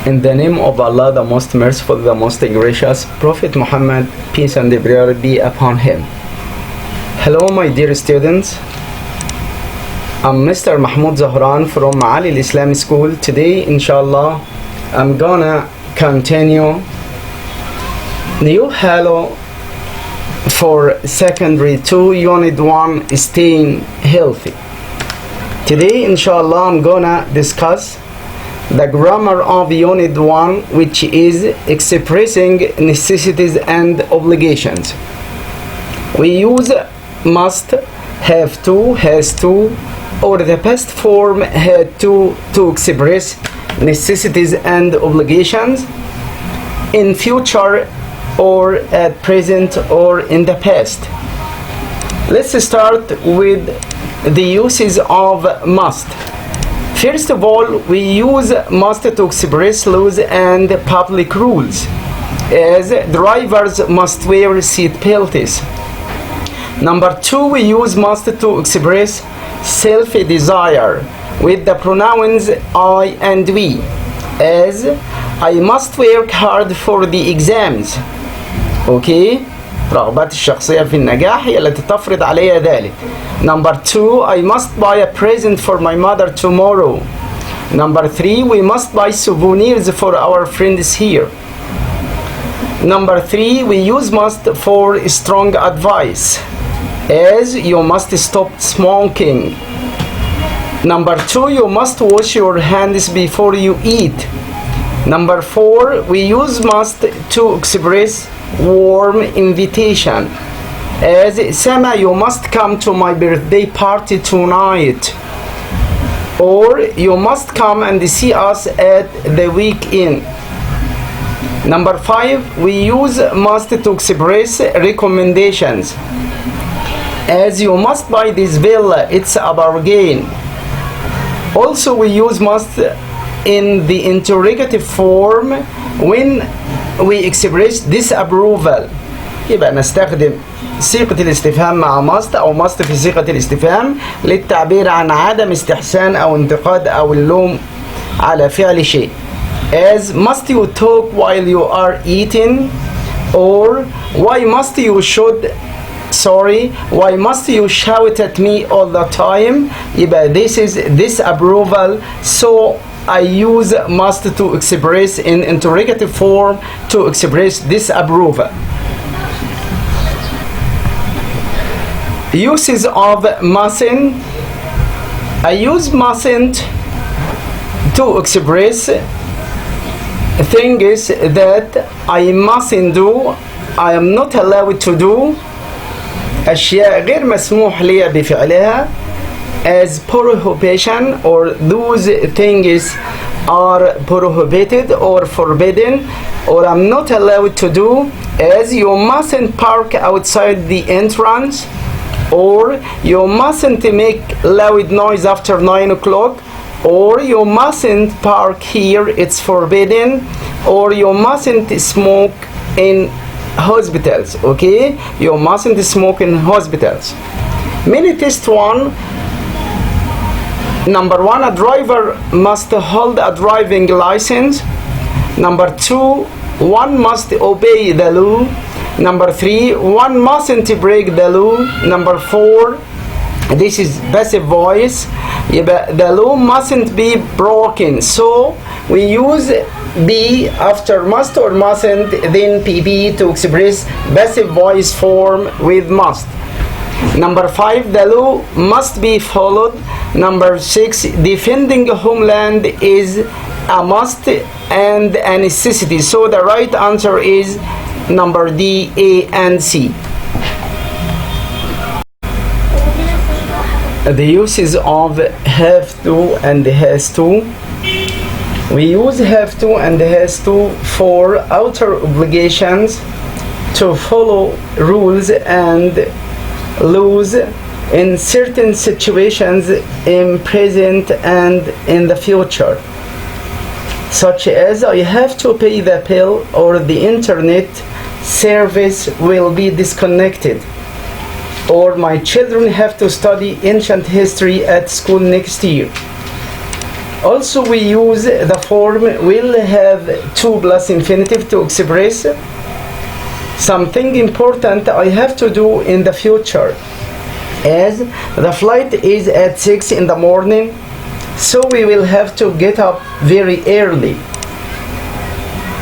In the name of Allah, the most merciful, the most gracious, Prophet Muhammad, peace and prayer be upon him. Hello my dear students, I'm Mr. Mahmoud Zahran from Ali Islamic School. Today, inshallah, I'm gonna continue new Hello for Secondary 2, Unit 1, Staying Healthy. Today, inshallah, I'm gonna discuss the grammar of Unit 1, which is expressing necessities and obligations. We use must, have to, has to, or the past form had to express necessities and obligations in future or at present or in the past. Let's start with the uses of must. First of all, we use must to express laws and public rules, as drivers must wear seat belts. Number 2, we use must to express self-desire with the pronouns I and we, as I must work hard for the exams. Okay? رغبات الشخصية في النجاح هي التي تفرض علي ذلك. Number 2, I must buy a present for my mother tomorrow. Number 3, we must buy souvenirs for our friends here. Number 3, we use must for strong advice, as you must stop smoking. Number 2, you must wash your hands before you eat. Number 4, we use must to express warm invitation, as Sama, you must come to my birthday party tonight, or you must come and see us at the weekend. Number 5, we use must to express recommendations, as you must buy this villa, it's a bargain. Also, we use must in the interrogative form when we express disapproval. يبقى نستخدم صيغة الاستفهام مع must أو must في صيغة الاستفهام للتعبير عن عدم استحسان أو انتقاد أو اللوم على فعل شيء. As must you talk while you are eating, or why must you why must you shout at me all the time? يبقى this is disapproval, so I use must to express in interrogative form to express disapproval. Uses of mustn't. I use mustn't to express things that I mustn't do, I am not allowed to do, أشياء غير مسموح لي بفعلها, as prohibition, or those things are prohibited or forbidden or I'm not allowed to do, as you mustn't park outside the entrance, or you mustn't make loud noise after 9 o'clock, or you mustn't park here, it's forbidden, or you mustn't smoke in hospitals. Okay, you mustn't smoke in hospitals. Mini test 1. Number 1, a driver must hold a driving license. Number 2, one must obey the law. Number 3, one mustn't break the law. Number 4, this is passive voice. The law mustn't be broken, so we use be after must or mustn't, then pp to express passive voice form with must. Number 5, the law must be followed. Number 6, defending homeland is a must and a necessity, so the right answer is number D, A and C. The uses of have to and has to. We use have to and has to for outer obligations to follow rules and laws in certain situations in present and in the future, such as I have to pay the bill or the internet service will be disconnected, or my children have to study ancient history at school next year. Also, we use the form will have to plus infinitive to express something important I have to do in the future, as the flight is at 6 in the morning, so we will have to get up very early.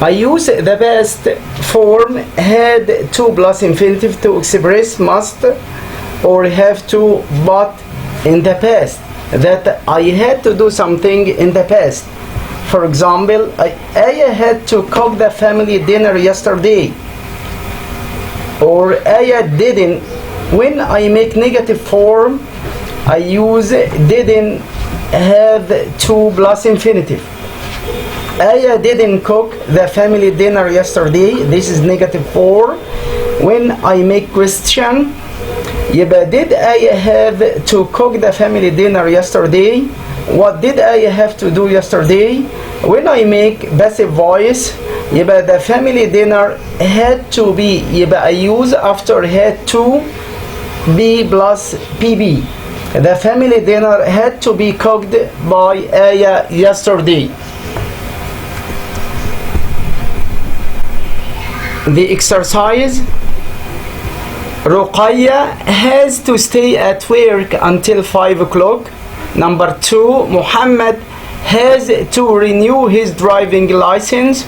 I use the past form had to plus infinitive to express must or have to, but in the past, that I had to do something in the past. For example, I had to cook the family dinner yesterday, or I didn't. When I make negative form, I use didn't have to plus infinitive. I didn't cook the family dinner yesterday. This is negative form. When I make question, يبقى did I have to cook the family dinner yesterday? What did I have to do yesterday? When I make passive voice, يبقى the family dinner had to be, يبقى I use after had to be plus PB. The family dinner had to be cooked by Aya yesterday. The exercise: Ruqayya has to stay at work until 5 o'clock. Number 2, Muhammad has to renew his driving license.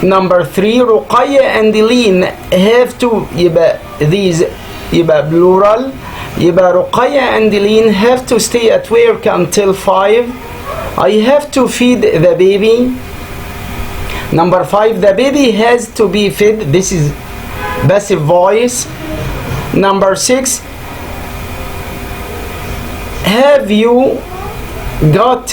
Number 3, Ruqayya and Eileen have to, يبقى these يبقى plural, يبقى Ruqayya and Eileen have to stay at work until 5. I have to feed the baby. Number 5, the baby has to be fed. This is passive voice. Number 6, have you got,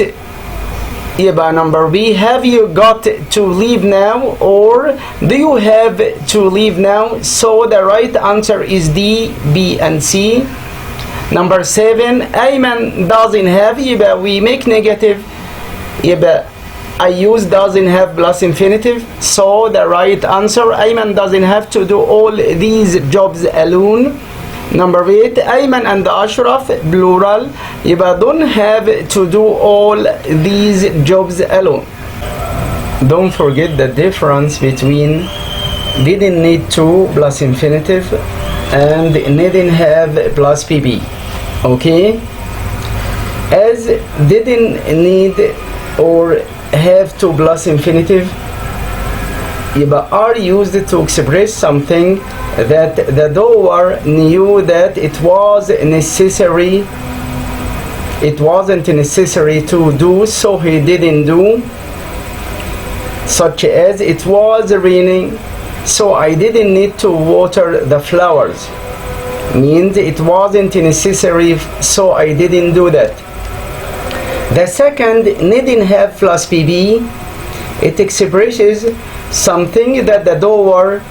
يبقى number B, have you got to leave now, or do you have to leave now? So the right answer is D, B, and C. Number 7, Ayman doesn't have, يبقى we make negative, يبقى I use doesn't have plus infinitive. So the right answer, Ayman doesn't have to do all these jobs alone. Number 8, Ayman and Ashraf, plural, يبقى don't have to do all these jobs alone. Don't forget the difference between didn't need to plus infinitive and didn't have plus PB. Okay? As didn't need or have to plus infinitive, يبقى are used to express something that the doer knew that it was necessary, it wasn't necessary to do, so he didn't do. Such as, it was raining, so I didn't need to water the flowers. Means it wasn't necessary, so I didn't do that. The second, didn't have plus PB, it expresses something that the doer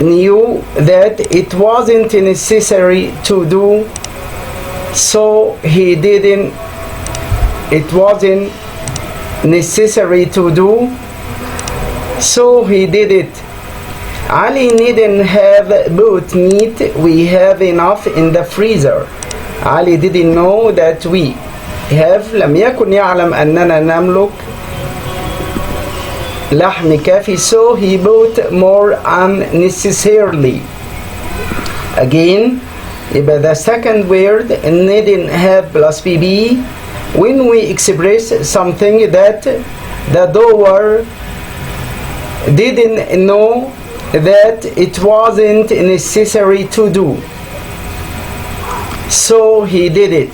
knew that it wasn't necessary to do, so he didn't, it wasn't necessary to do, so he did it. Ali didn't have boot meat, we have enough in the freezer. Ali didn't know that we have, لم يكن يعلم أننا نملك لحم كافي, so he bought more unnecessarily. Again, يبقى the second word didn't have plus PB when we express something that the doer didn't know that it wasn't necessary to do, so he did it.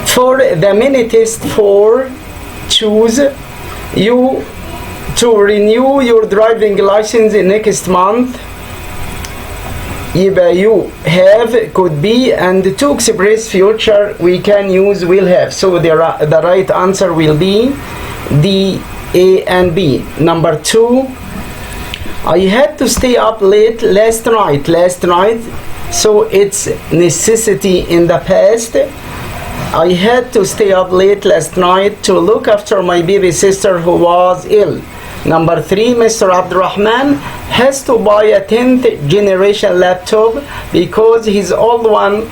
For the mini test 4, choose you to renew your driving license next month. يبقى you have could be, and to express future we can use will have. So the right answer will be D, A, and B. Number 2, I had to stay up late last night. Last night, so it's necessity in the past. I had to stay up late last night to look after my baby sister who was ill. Number 3, Mr. Abdurrahman has to buy a 10th generation laptop because his old one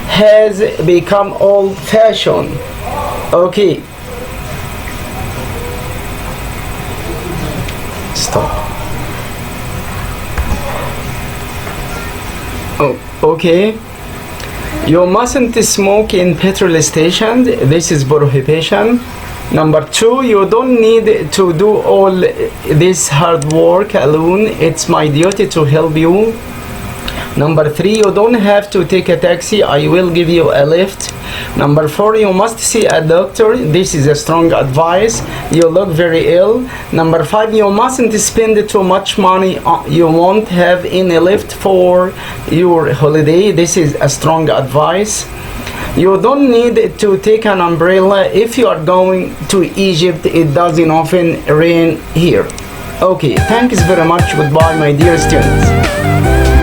has become old-fashioned. Okay. Stop. Oh, okay. You mustn't smoke in petrol stations. This is prohibition. Number 2, you don't need to do all this hard work alone. It's my duty to help you. Number 3, you don't have to take a taxi. I will give you a lift. Number 4, you must see a doctor. This is a strong advice. You look very ill. Number 5, you mustn't spend too much money. You won't have any lift for your holiday. This is a strong advice. You don't need to take an umbrella if you are going to Egypt. It doesn't often rain here. Okay, thanks very much. Goodbye, my dear students.